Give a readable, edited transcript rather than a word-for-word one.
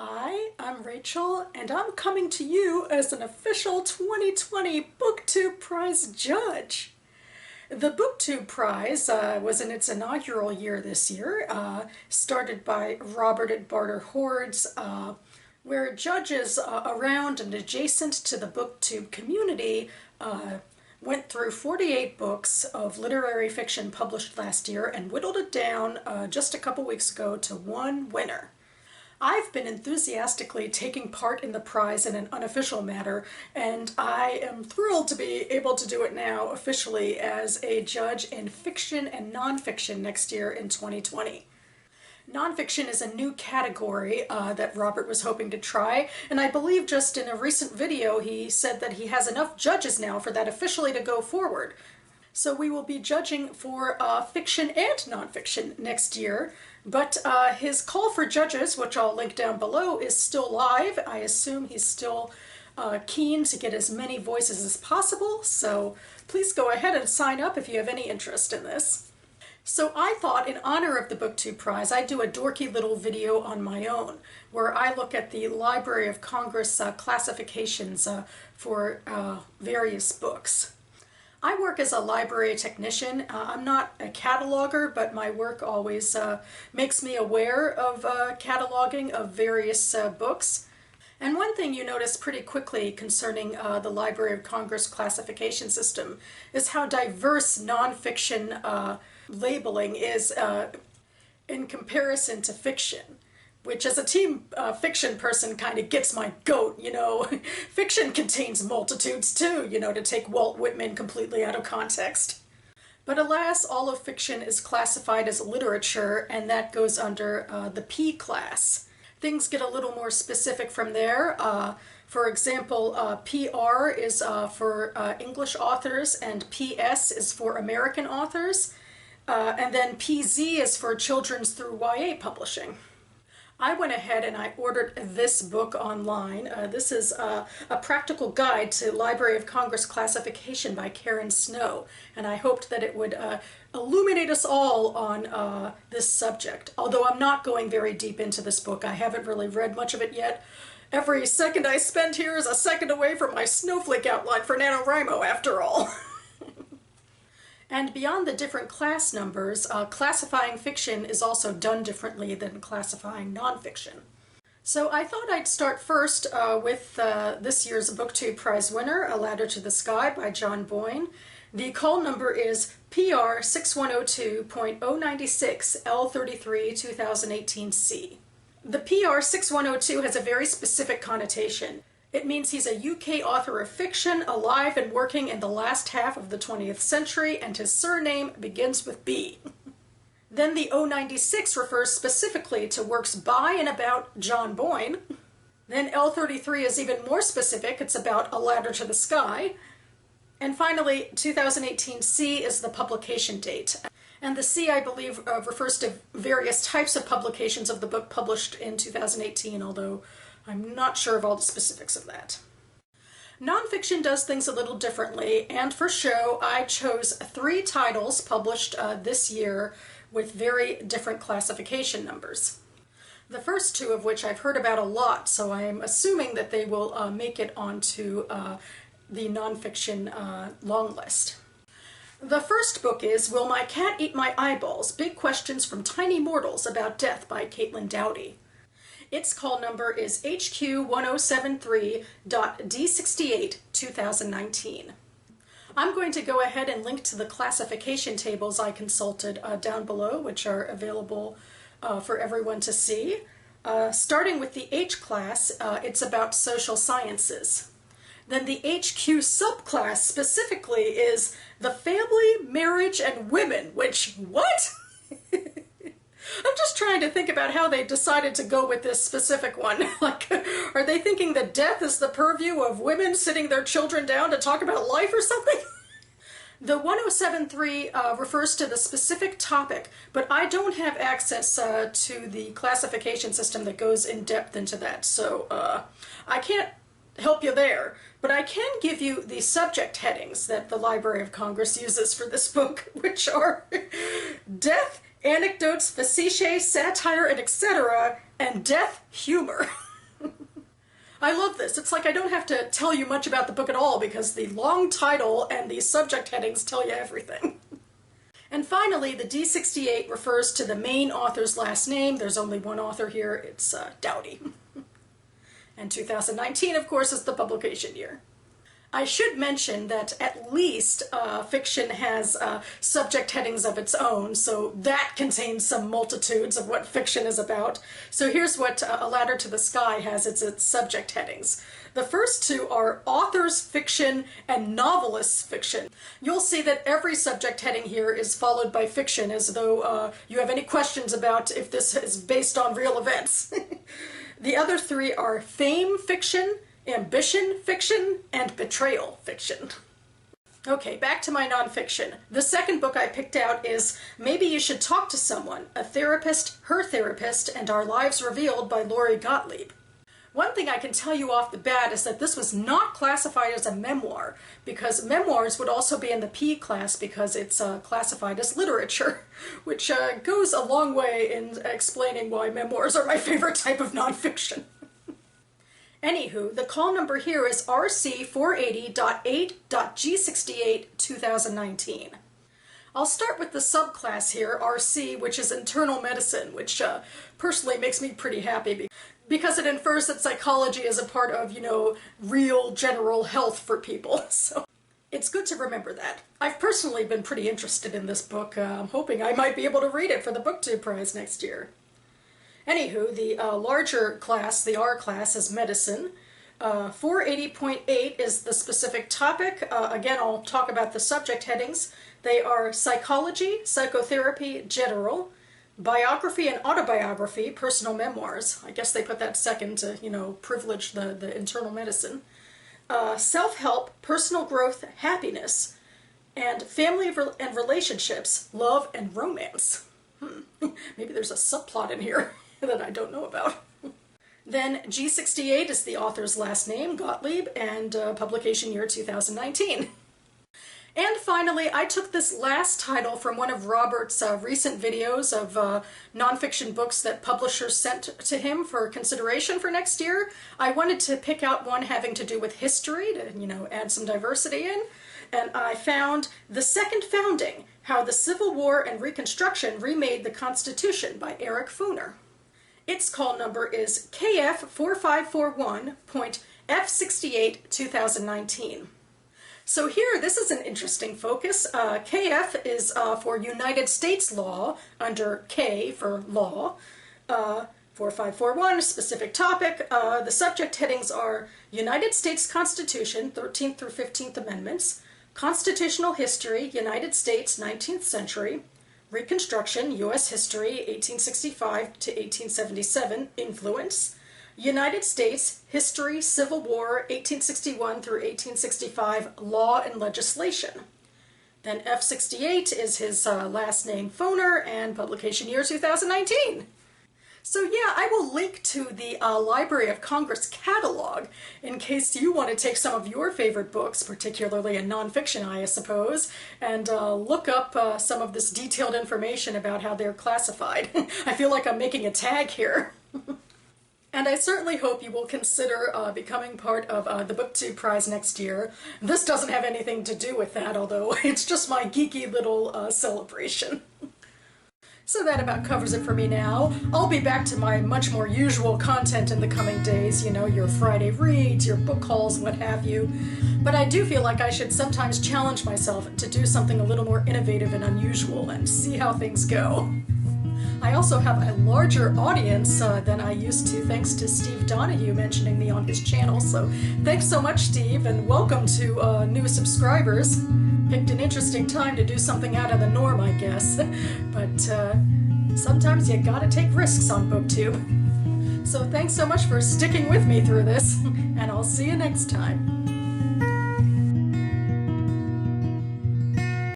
Hi, I'm Rachel, and I'm coming to you as an official 2020 BookTube Prize judge. The BookTube Prize was in its inaugural year this year, started by Robert and Barter Hordes, where judges around and adjacent to the BookTube community went through 48 books of literary fiction published last year and whittled it down just a couple weeks ago to one winner. I've been enthusiastically taking part in the prize in an unofficial manner, and I am thrilled to be able to do it now officially as a judge in fiction and nonfiction next year in 2020. Nonfiction is a new category that Robert was hoping to try, and I believe just in a recent video he said that he has enough judges now for that officially to go forward. So we will be judging for fiction and nonfiction next year, but his call for judges, which I'll link down below, is still live. I assume he's still keen to get as many voices as possible, so please go ahead and sign up if you have any interest in this. So I thought, in honor of the BookTube Prize, I'd do a dorky little video on my own, where I look at the Library of Congress classifications for various books. I work as a library technician. I'm not a cataloger, but my work always makes me aware of cataloging of various books. And one thing you notice pretty quickly concerning the Library of Congress classification system is how diverse nonfiction labeling is in comparison to fiction. Which, as a teen fiction person, kind of gets my goat, you know. Fiction contains multitudes too, you know, to take Walt Whitman completely out of context. But alas, all of fiction is classified as literature, and that goes under the P class. Things get a little more specific from there. For example, PR is for English authors, and PS is for American authors, and then PZ is for children's through YA publishing. I went ahead and I ordered this book online. This is a practical guide to Library of Congress classification by Karen Snow, and I hoped that it would illuminate us all on this subject. Although I'm not going very deep into this book, I haven't really read much of it yet. Every second I spend here is a second away from my snowflake outline for NaNoWriMo, after all. And beyond the different class numbers, classifying fiction is also done differently than classifying nonfiction. So I thought I'd start first with this year's BookTube Prize winner, A Ladder to the Sky by John Boyne. The call number is PR 6102.096 L33 2018C. The PR 6102 has a very specific connotation. It means he's a UK author of fiction, alive and working in the last half of the 20th century, and his surname begins with B. Then the 096 refers specifically to works by and about John Boyne. Then L33 is even more specific, it's about A Ladder to the Sky. And finally, 2018C is the publication date. And the C, I believe, refers to various types of publications of the book published in 2018, although I'm not sure of all the specifics of that. Nonfiction does things a little differently, and for show I chose 3 titles published this year with very different classification numbers. The first 2 of which I've heard about a lot, so I'm assuming that they will make it onto the nonfiction long list. The first book is Will My Cat Eat My Eyeballs? Big Questions from Tiny Mortals About Death by Caitlin Doughty. Its call number is HQ1073.D68 2019. I'm going to go ahead and link to the classification tables I consulted down below, which are available for everyone to see. Starting with the H class, it's about social sciences. Then the HQ subclass specifically is the family, marriage, and women, which, what? I'm just trying to think about how they decided to go with this specific one. Like, are they thinking that death is the purview of women sitting their children down to talk about life or something? The 1073 refers to the specific topic, but I don't have access to the classification system that goes in depth into that, so I can't help you there. But I can give you the subject headings that the Library of Congress uses for this book, which are Death, Anecdotes, Facetiae, Satire, and etc., and Death Humor. I love this. It's like I don't have to tell you much about the book at all because the long title and the subject headings tell you everything. And finally, the D68 refers to the main author's last name. There's only one author here. It's Dowdy. And 2019, of course, is the publication year. I should mention that at least fiction has subject headings of its own, so that contains some multitudes of what fiction is about. So here's what A Ladder to the Sky has as its subject headings. The first two are author's fiction and novelist's fiction. You'll see that every subject heading here is followed by fiction, as though you have any questions about if this is based on real events. The other three are fame fiction, ambition fiction, and betrayal fiction. Okay, back to my nonfiction. The second book I picked out is Maybe You Should Talk to Someone, A Therapist, Her Therapist, and Our Lives Revealed by Lori Gottlieb. One thing I can tell you off the bat is that this was not classified as a memoir, because memoirs would also be in the P class because it's classified as literature, which goes a long way in explaining why memoirs are my favorite type of nonfiction. Anywho, the call number here is RC480.8.G68-2019. I'll start with the subclass here, RC, which is internal medicine, which personally makes me pretty happy because it infers that psychology is a part of, real general health for people. So it's good to remember that. I've personally been pretty interested in this book. I'm hoping I might be able to read it for the BookTube Prize next year. Anywho, the larger class, the R class, is medicine. 480.8 is the specific topic. Again, I'll talk about the subject headings. They are psychology, psychotherapy, general, biography and autobiography, personal memoirs. I guess they put that second to, privilege the internal medicine. Self-help, personal growth, happiness, and family and relationships, love and romance. Maybe there's a subplot in here that I don't know about. Then G68 is the author's last name, Gottlieb, and publication year 2019. And finally, I took this last title from one of Robert's recent videos of nonfiction books that publishers sent to him for consideration for next year. I wanted to pick out one having to do with history to, add some diversity in. And I found The Second Founding, How the Civil War and Reconstruction Remade the Constitution by Eric Fooner. Its call number is KF4541.F68-2019. So here, this is an interesting focus. KF is for United States law, under K for law. 4541, specific topic. The subject headings are United States Constitution, 13th through 15th Amendments, Constitutional History, United States, 19th century, Reconstruction, U.S. History, 1865 to 1877, influence, United States, History, Civil War, 1861 through 1865, law and legislation. Then F68 is his last name, Foner, and publication year 2019. So yeah, I will link to the Library of Congress catalog in case you want to take some of your favorite books, particularly in nonfiction, I suppose, and look up some of this detailed information about how they're classified. I feel like I'm making a tag here. And I certainly hope you will consider becoming part of the BookTube Prize next year. This doesn't have anything to do with that, although it's just my geeky little celebration. So that about covers it for me now. I'll be back to my much more usual content in the coming days, your Friday reads, your book hauls, what have you. But I do feel like I should sometimes challenge myself to do something a little more innovative and unusual and see how things go. I also have a larger audience than I used to, thanks to Steve Donahue mentioning me on his channel. So thanks so much, Steve, and welcome to new subscribers. Picked an interesting time to do something out of the norm, I guess. But sometimes you gotta take risks on BookTube. So thanks so much for sticking with me through this, and I'll see you next time.